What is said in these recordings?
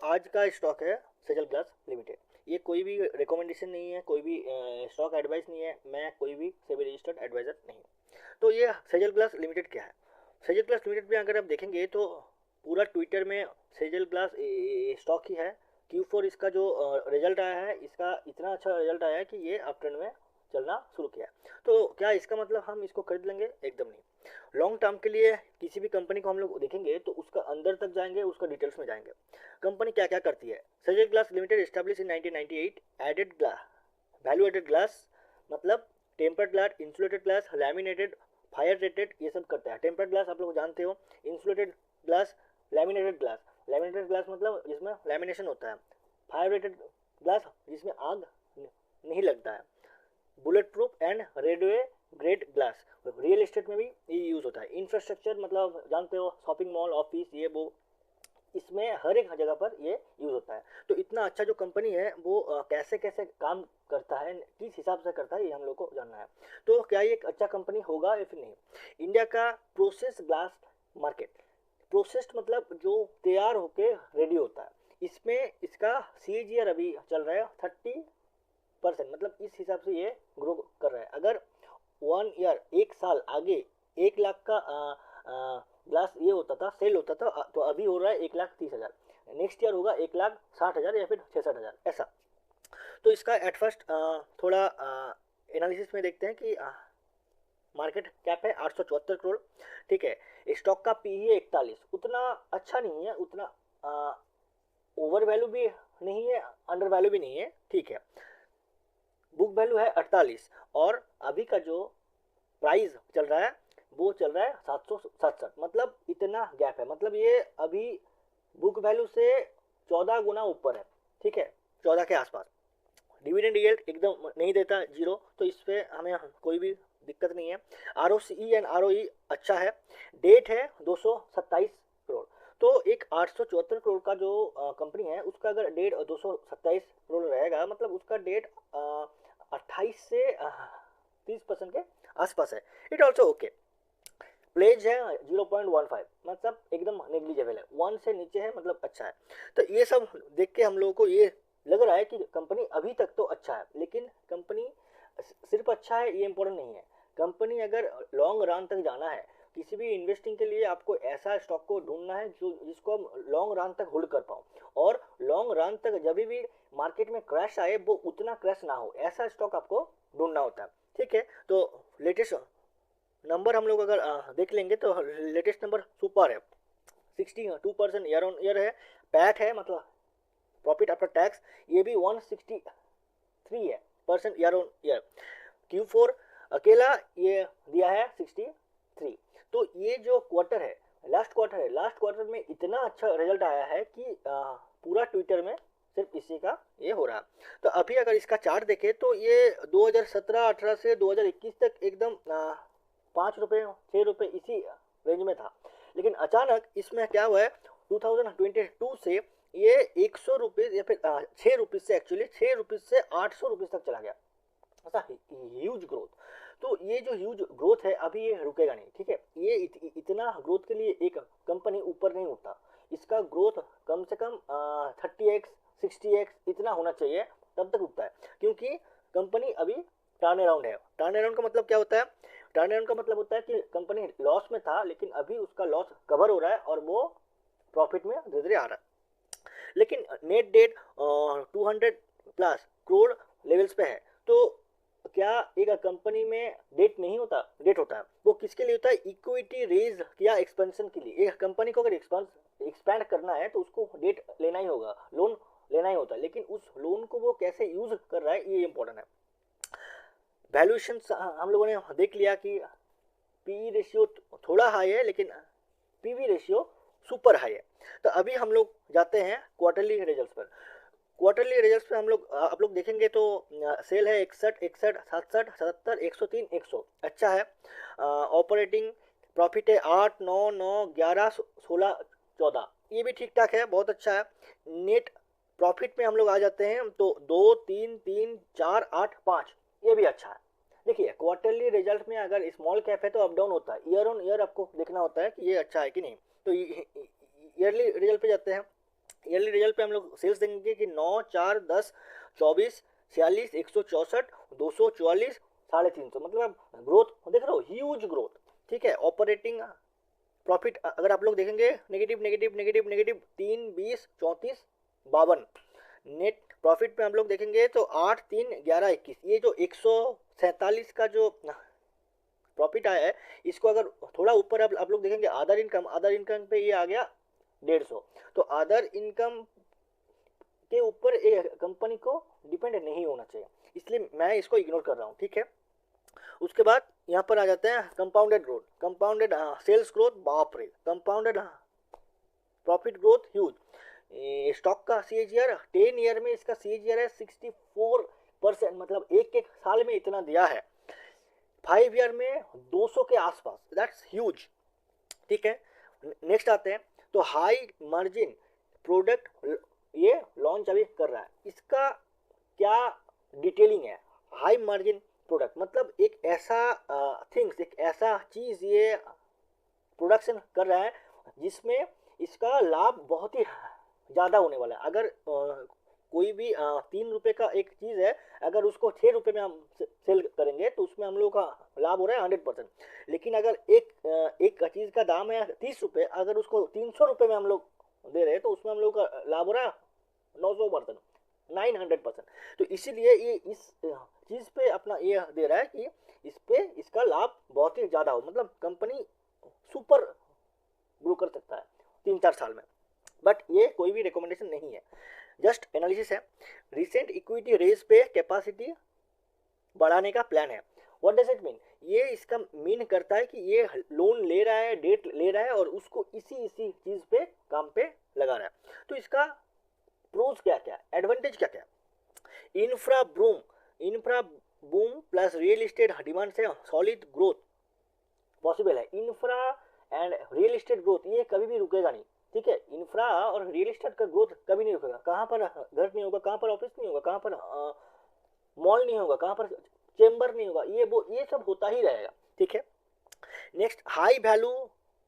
आज का स्टॉक है सेजल ग्लास लिमिटेड। ये कोई भी रिकमेंडेशन नहीं है, कोई भी स्टॉक एडवाइस नहीं है, मैं कोई भी सेबी रजिस्टर्ड एडवाइजर नहीं हूँ। तो ये सेजल ग्लास लिमिटेड क्या है? सेजल ग्लास लिमिटेड में अगर आप देखेंगे तो पूरा ट्विटर में सेजल ग्लास स्टॉक ही है। Q4 इसका जो रिजल्ट आया है, इसका इतना अच्छा रिजल्ट आया है कि ये अप ट्रेंड में चलना शुरू किया है। तो क्या इसका मतलब हम इसको खरीद लेंगे? एकदम नहीं। लॉन्ग टर्म के लिए किसी भी कंपनी को हम लोग देखेंगे तो उसका अंदर तक जाएंगे, उसका डिटेल्स में जाएंगे। कंपनी क्या क्या करती है? Sejal glass limited establish in 1998। Added glass, value added glass मतलब tempered glass, insulated glass, laminated, fire rated, ये सब करता है। टेम्पर्ड ग्लास आप लोग जानते हो, insulated glass, laminated glass. Laminated glass मतलब जिसमें लैमिनेशन होता है। फायर रेटेड ग्लास जिसमें आग नहीं लगता है। Bullet proof and radio grade glass, real estate में भी ये यूज़ होता है। इंफ्रास्ट्रक्चर मतलब जानते हो, शॉपिंग मॉल, ऑफिस, ये वो, इसमें हर एक जगह पर ये यूज़ होता है। तो इतना अच्छा जो कंपनी है वो कैसे कैसे काम करता है, किस हिसाब से करता है, ये हम लोग को जानना है। तो क्या ये एक अच्छा कंपनी होगा या फिर नहीं? इंडिया का प्रोसेस ग्लास मार्केट, प्रोसेस्ड मतलब जो तैयार होके रेडी होता है, इसमें इसका CAGR अभी चल रहा है 30%। मतलब इस हिसाब से ये ग्रो कर रहा है। अगर 1 ईयर, 1 साल आगे 1 लाख का ग्लास ये होता था, सेल होता था, तो अभी हो रहा है 1,30,000। नेक्स्ट ईयर होगा 1,60,000 या फिर 66,000 ऐसा। तो इसका एट फर्स्ट थोड़ा एनालिसिस में देखते हैं कि मार्केट कैप है 874 करोड़। ठीक है। स्टॉक का PE है 41। उतना अच्छा नहीं है, उतना ओवर वैल्यू भी नहीं है, अंडर वैल्यू भी नहीं है। ठीक है। बुक वैल्यू है 48 और अभी का जो प्राइस चल रहा है वो चल रहा है 767। मतलब इतना गैप है, मतलब ये अभी बुक वैल्यू से 14 गुना ऊपर है। ठीक है, 14 के आसपास। डिविडेंड यील्ड एकदम नहीं देता, जीरो, तो इस पर हमें कोई भी दिक्कत नहीं है। ROCE एंड ROE अच्छा है। डेट है 227 करोड़। तो एक 874 करोड़ का जो कंपनी है उसका अगर डेट 227 करोड़ रहेगा, मतलब उसका डेट 28 से 30% के आसपास है। It also okay. प्लेज है 0.15, मतलब एकदम नेग्लिजेबल है। 1 से नीचे है मतलब अच्छा है। तो ये सब देख के हम लोगों को ये लग रहा है कि कंपनी अभी तक तो अच्छा है, लेकिन कंपनी सिर्फ अच्छा है ये इम्पोर्टेंट नहीं है। कंपनी अगर लॉन्ग रन तक जाना है, किसी भी इन्वेस्टिंग के लिए आपको ऐसा स्टॉक को ढूंढना है जो जिसको हम लॉन्ग रन तक होल्ड कर पाओ, और लॉन्ग रन तक जब भी मार्केट में क्रैश आए वो उतना क्रैश ना हो, ऐसा स्टॉक आपको ढूंढना होता है। ठीक है। तो लेटेस्ट नंबर हम लोग अगर देख लेंगे तो लेटेस्ट नंबर सुपर है, 62% ईयर ऑन ईयर है। पैट है मतलब प्रॉफिट आफ्टर टैक्स, ये भी 163 है percent year on year. Q4 अकेला ये दिया है 63। तो ये जो क्वार्टर है, लास्ट क्वार्टर है, लास्ट क्वार्टर में इतना अच्छा रिजल्ट आया है कि पूरा ट्विटर में सिर्फ इसी का ये हो रहा। तो अभी अगर इसका चार्ट देखें तो ये 2017-18 से 2021 तक एकदम 5 रुपये 6 रुपये इसी रेंज में था। लेकिन अचानक इसमें क्या हुआ है, 2022 से ये 100 रुपये या फिर 6 रुपये से, एक्चुअली 6 रुपये से 800 रुपये तक चला गया। ऐसा ह्यूज ग्रोथ। तो ये जो ह्यूज ग्रोथ है अभी ये रुकेगा नहीं। ठीक है। ये इतना ग्रोथ के लिए एक कंपनी ऊपर नहीं उठता। इसका ग्रोथ कम से कम 30x 60x इतना होना चाहिए, तब तक उठता है। क्योंकि कंपनी अभी टर्न अराउंड है। टर्न अराउंड का मतलब क्या होता है? टर्न अराउंड का मतलब होता है कि कंपनी लॉस में था, लेकिन अभी उसका लॉस कवर हो रहा है और वो प्रॉफिट में धीरे धीरे आ रहा है। लेकिन नेट डेट 200+ करोड़ लेवल्स पे है। तो क्या एक कंपनी में डेट नहीं होता? डेट होता है। वो किसके लिए होता है? इक्विटी रेज या एक्सपेंशन के लिए। एक कंपनी को अगर एक्सपैंड करना है तो उसको डेट लेना ही होगा, लोन लेना ही होता है। लेकिन उस लोन को वो कैसे यूज कर रहा है ये इंपॉर्टेंट है। वैल्यूएशन हम लोगों ने देख लिया कि PE रेशियो थोड़ा हाई है, लेकिन PV रेशियो सुपर हाई है। तो अभी हम लोग जाते हैं क्वार्टरली रिजल्ट्स पर। क्वार्टरली रिजल्ट्स पे हम लोग आप लोग देखेंगे तो सेल है 61, 61, 67, 77, 103, 100, अच्छा है। ऑपरेटिंग प्रॉफिट है 8, 9, 9, 11, 16, 14, ये भी ठीक ठाक है, बहुत अच्छा है। नेट प्रॉफिट में हम लोग आ जाते हैं तो 2, 3, 3, 4, 8, 5, ये भी अच्छा है। देखिए क्वार्टरली रिजल्ट में अगर स्मॉल कैप है तो अप डाउन होता है, ईयर ऑन ईयर आपको देखना होता है कि ये अच्छा है कि नहीं। तो ईयरली रिजल्ट पे जाते हैं। ईयरली रिजल्ट पे हम लोग सेल्स देंगे कि 9, 4, 10, 24, 46, 164, 244, 350, मतलब आप ग्रोथ देख रहे हो, ह्यूज ग्रोथ। ठीक है, ऑपरेटिंग प्रॉफिट अगर आप लोग देखेंगे negative negative negative negative 3, 20, 34, 52। Net profit पे हम लोग देखेंगे तो 8, 3, 11, 21, ये जो 147 का जो प्रॉफिट आया है, इसको अगर थोड़ा ऊपर आप लोग देखेंगे अदर इनकम पे ये आ गया 150। तो अदर इनकम के ऊपर कंपनी को डिपेंड नहीं होना चाहिए, इसलिए मैं इसको इग्नोर कर रहा हूँ। ठीक है, उसके बाद यहाँ पर आ जाते हैं compounded growth, compounded sales growth, बाप रे, compounded profit growth huge. Stock का CAGR 10 ईयर में इसका CAGR है 64%, मतलब एक साल में इतना दिया है। 5 ईयर में 200 के आसपास, दैट्स ह्यूज। ठीक है, नेक्स्ट आते हैं तो हाई मार्जिन प्रोडक्ट ये लॉन्च अभी कर रहा है, इसका क्या डिटेलिंग है। हाई मार्जिन प्रोडक्ट मतलब एक ऐसा थिंग्स, एक ऐसा चीज़ ये प्रोडक्शन कर रहा है जिसमें इसका लाभ बहुत ही ज़्यादा होने वाला है। अगर कोई भी 3 रुपये का एक चीज़ है, अगर उसको 6 रुपये में हम सेल करेंगे तो उसमें हम लोग का लाभ हो रहा है 100%। लेकिन अगर एक चीज़ का दाम है 30 रुपये, अगर उसको 300 रुपये में हम लोग दे रहे हैं तो उसमें हम लोग का लाभ हो रहा है 900%, 900%। तो इसीलिए ये इस चीज़ पे अपना ये दे रहा है कि इस पे इसका लाभ बहुत ही ज़्यादा हो, मतलब कंपनी सुपर ग्रो कर सकता है 3-4 साल में। बट ये कोई भी रिकमेंडेशन नहीं है, जस्ट एनालिसिस है। रिसेंट इक्विटी रेज पे कैपेसिटी बढ़ाने का प्लान है। What does it mean? ये इसका मीन करता है कि ये लोन ले रहा है, डेट ले रहा है और उसको इसी चीज़ पे काम पे लगा रहा है। तो इसका प्रोज क्या क्या है, एडवांटेज क्या क्या है? Infra boom plus real estate demand से सॉलिड ग्रोथ पॉसिबल है। Infra and real estate growth ये कभी भी रुकेगा नहीं। ठीक है, इंफ्रा और रियल एस्टेट का ग्रोथ कभी नहीं रुकेगा। कहाँ पर घर नहीं होगा, कहाँ पर ऑफिस नहीं होगा, कहाँ पर मॉल नहीं होगा, कहाँ पर चेम्बर नहीं होगा, ये सब होता ही रहेगा। ठीक है, next high value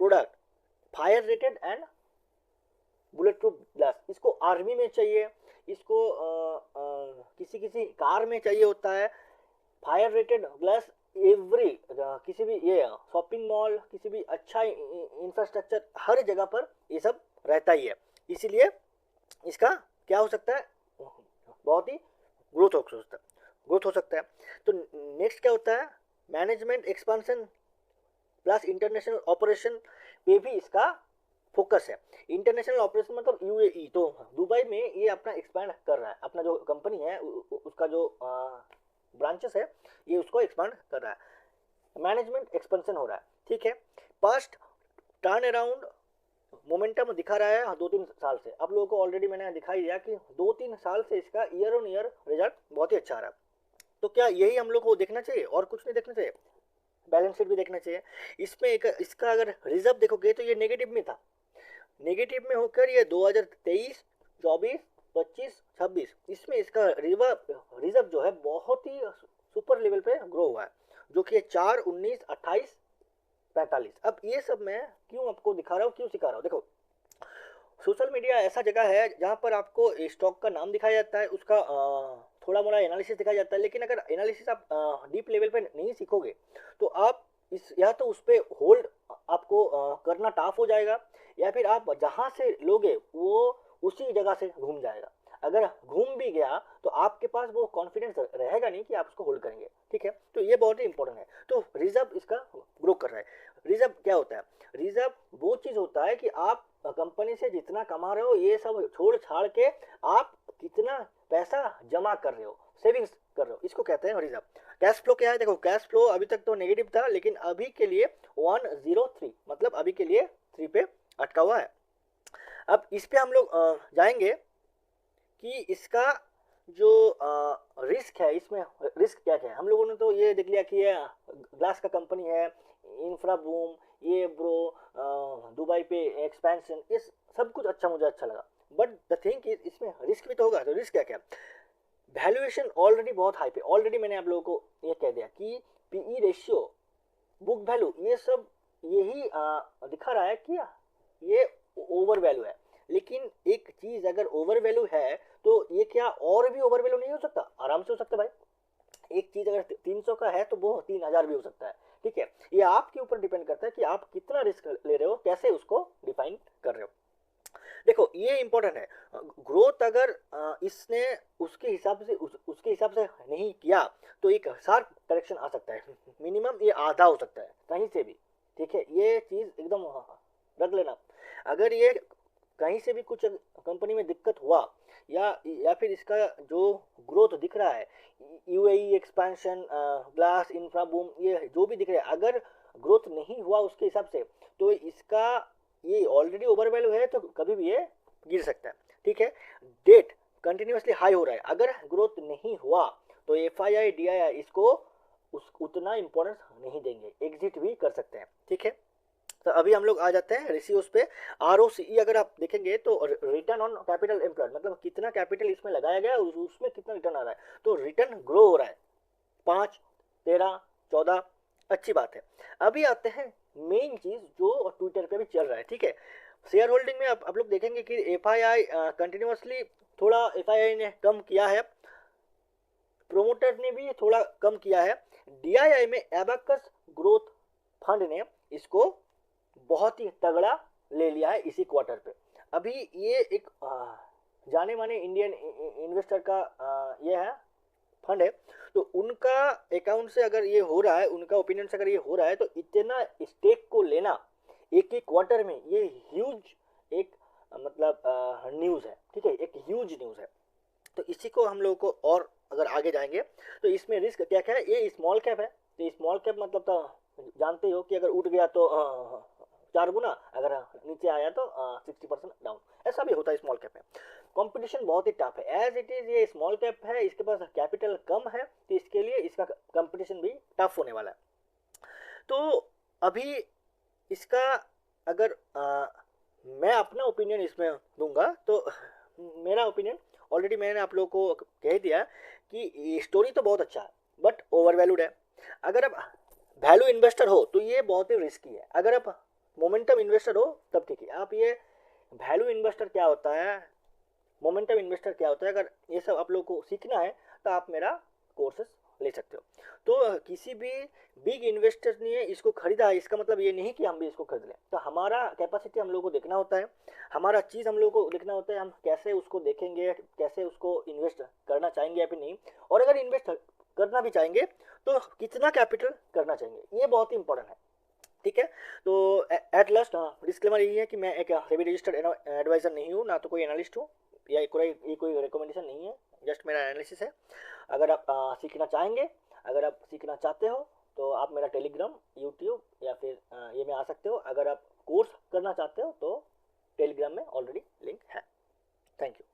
product, fire rated and bullet proof glass, इसको आर्मी में चाहिए, इसको किसी कार में चाहिए होता है। फायर रेटेड ग्लास एवरी किसी भी ये शॉपिंग मॉल, किसी भी अच्छा इंफ्रास्ट्रक्चर, हर जगह पर ये सब रहता ही है। इसीलिए इसका क्या हो सकता है, बहुत ही ग्रोथ हो सकता है। तो नेक्स्ट क्या होता है, management expansion plus international operation पे भी इसका फोकस है। इंटरनेशनल ऑपरेशन मतलब UAE, तो दुबई में ये अपना एक्सपांड कर रहा है, अपना जो कंपनी है उसका जो ब्रांचेस है ये उसको एक्सपांड कर रहा है, मैनेजमेंट एक्सपेंशन हो रहा है। ठीक है, पास्ट टर्न अराउंड मोमेंटम दिखा रहा है 2-3 साल से। आप लोगों को ऑलरेडी मैंने दिखाई दिया कि 2-3 साल से इसका ईयर ऑन ईयर रिजल्ट बहुत ही अच्छा आ रहा है। तो क्या यही हम लोग को देखना चाहिए और कुछ नहीं देखना चाहिए? बैलेंस शीट भी देखना चाहिए। इसमें इसका अगर रिजर्व देखोगे तो ये नेगेटिव में था, नेगेटिव में होकर ये 2023, 24, 25, 26 इसमें इसका रिजर्व जो है बहुत ही सुपर लेवल पे ग्रो हुआ है, जो कि 4, 19, 28, 45। अब ये सब मैं क्यों आपको दिखा रहा हूँ, क्यों सिखा रहा हूँ? देखो, सोशल मीडिया ऐसा जगह है जहाँ पर आपको स्टॉक का नाम दिखाया जाता है, उसका थोड़ा मोड़ा एनालिसिस दिखाया जाता है, लेकिन अगर एनालिसिस आप डीप लेवल पे नहीं सीखोगे तो आप या तो उस पर होल्ड आपको करना टफ हो जाएगा, या फिर आप जहाँ से लोगे वो उसी जगह से घूम जाएगा। अगर घूम भी गया तो आपके पास वो कॉन्फिडेंस रहेगा नहीं कि आप उसको होल्ड करेंगे। ठीक है, तो ये बहुत ही इंपॉर्टेंट है। तो रिजर्व इसका ग्रो कर रहा है। रिजर्व क्या होता है? रिजर्व वो चीज़ होता है कि आप कंपनी से जितना कमा रहे हो ये सब छोड़ छाड़ के आप कितना पैसा जमा कर रहे हो, सेविंग्स कर रहे हो, इसको कहते हैं रिजर्व। कैश फ्लो क्या है? देखो, कैश फ्लो अभी तक तो नेगेटिव था, लेकिन अभी के लिए 103, मतलब अभी के लिए 3 पे अटका हुआ है। अब इस पे हम लोग जाएंगे कि इसका जो रिस्क है, इसमें रिस्क क्या क्या है। हम लोगों ने तो ये देख लिया कि ये ग्लास का कंपनी है, इंफ्रा बूम, ये ब्रो दुबई पे एक्सपेंशन, ये सब कुछ मुझे अच्छा लगा। बट द थिंग इज इसमें रिस्क भी तो होगा। तो रिस्क क्या क्या? वैल्यूएशन ऑलरेडी बहुत हाई पे, ऑलरेडी मैंने आप लोगों को ये कह दिया कि PE रेशियो, बुक वैल्यू, ये सब यही दिखा रहा है कि ये ओवर वैल्यू है। लेकिन एक चीज़ अगर ओवर वैल्यू है तो ये क्या और भी ओवर वैल्यू नहीं हो सकता? आराम से हो सकता है भाई। एक चीज़ अगर 300 का है तो वो 3000 भी हो सकता है, ठीक है। ये आपके ऊपर डिपेंड करता है कि आप कितना रिस्क ले रहे हो, कैसे उसको डिफाइन कर रहे हो। देखो ये इंपॉर्टेंट है, ग्रोथ अगर इसने उसके हिसाब से उसके हिसाब से नहीं किया तो एक शार्प करेक्शन आ सकता है, मिनिमम ये आधा हो सकता है कहीं से भी, ठीक है। ये चीज़ एकदम रख लेना। अगर ये कहीं से भी कुछ कंपनी में दिक्कत हुआ या फिर इसका जो ग्रोथ दिख रहा है, UAE expansion, glass infra boom, ये जो भी दिख रहा है, अगर ग्रोथ नहीं हुआ उसके हिसाब से तो इसका ये ऑलरेडी ओवर वैल्यू है तो कभी भी ये गिर सकता है, ठीक है। डेट कंटिन्यूसली हाई हो रहा है, अगर ग्रोथ नहीं हुआ तो एफआईआई डीआईआई इसको उतना इंपॉर्टेंस नहीं देंगे, एग्जिट भी कर सकते हैं, ठीक है। तो अभी हम लोग आ जाते हैं रेशियोज पे। आरओसीई अगर आप देखेंगे तो रिटर्न ऑन कैपिटल एम्प्लॉयड, मतलब कितना कैपिटल इसमें लगाया गया है और उसमें कितना रिटर्न आ रहा है, तो रिटर्न ग्रो हो रहा है 5, 13, 14, अच्छी बात है। अभी आते हैं मेन चीज जो ट्विटर पे भी चल रहा है, ठीक है। शेयर होल्डिंग में आप लोग देखेंगे कि एफआईआई कंटिन्यूसली थोड़ा एफआईआई ने कम किया है, प्रोमोटर ने भी थोड़ा कम किया है। डीआईआई में एबाकस ग्रोथ फंड ने इसको बहुत ही तगड़ा ले लिया है इसी क्वार्टर पे। अभी ये एक जाने माने इंडियन इन्वेस्टर का ये है फंड है, तो उनका अकाउंट से अगर ये हो रहा है, उनका ओपिनियन से अगर ये हो रहा है तो इतना स्टेक को लेना एक ही क्वार्टर में, ये ह्यूज एक मतलब न्यूज़ है, ठीक है, एक ह्यूज न्यूज़ है। तो इसी को हम लोगों को और अगर आगे जाएंगे तो इसमें रिस्क क्या क्या है। ये स्मॉल कैप है, तो स्मॉल कैप मतलब तो जानते हो कि अगर उठ गया तो 4 गुना, अगर नीचे आया तो 60% डाउन, ऐसा भी होता है स्मॉल कैप में। कंपटीशन बहुत ही टफ है, एज इट इज़ ये स्मॉल कैप है, इसके पास कैपिटल कम है, तो इसके लिए इसका कंपटीशन भी टफ होने वाला है। तो अभी इसका अगर मैं अपना ओपिनियन इसमें दूंगा तो मेरा ओपिनियन ऑलरेडी मैंने आप लोगों को कह दिया कि स्टोरी तो बहुत अच्छा है बट ओवर वैल्यूड है। अगर आप वैल्यू इन्वेस्टर हो तो ये बहुत ही रिस्की है, अगर आप मोमेंटम इन्वेस्टर हो तब ठीक है। आप ये वैल्यू इन्वेस्टर क्या होता है, मोमेंटम इन्वेस्टर क्या होता है, अगर ये सब आप लोगों को सीखना है तो आप मेरा कोर्सेस ले सकते हो। तो किसी भी बिग इन्वेस्टर ने इसको खरीदा है, इसका मतलब ये नहीं कि हम भी इसको खरीद लें। तो हमारा कैपेसिटी हम लोगों को देखना होता है, हमारा चीज़ हम लोगों को देखना होता है, हम कैसे उसको देखेंगे, कैसे उसको इन्वेस्ट करना चाहेंगे या फिर नहीं, और अगर इन्वेस्ट करना भी चाहेंगे तो कितना कैपिटल करना चाहेंगे, ये बहुत ही इंपॉर्टेंट है, ठीक है। तो एट लास्ट डिस्क्लेमर यही है कि मैं एक सेबी रजिस्टर्ड एडवाइज़र नहीं हूँ, ना तो कोई एनालिस्ट हूँ, या कोई रिकमेंडेशन नहीं है, जस्ट मेरा एनालिसिस है। अगर आप सीखना चाहेंगे, अगर आप सीखना चाहते हो तो आप मेरा टेलीग्राम, यूट्यूब या फिर ये में आ सकते हो। अगर आप कोर्स करना चाहते हो तो टेलीग्राम में ऑलरेडी लिंक है। Thank you.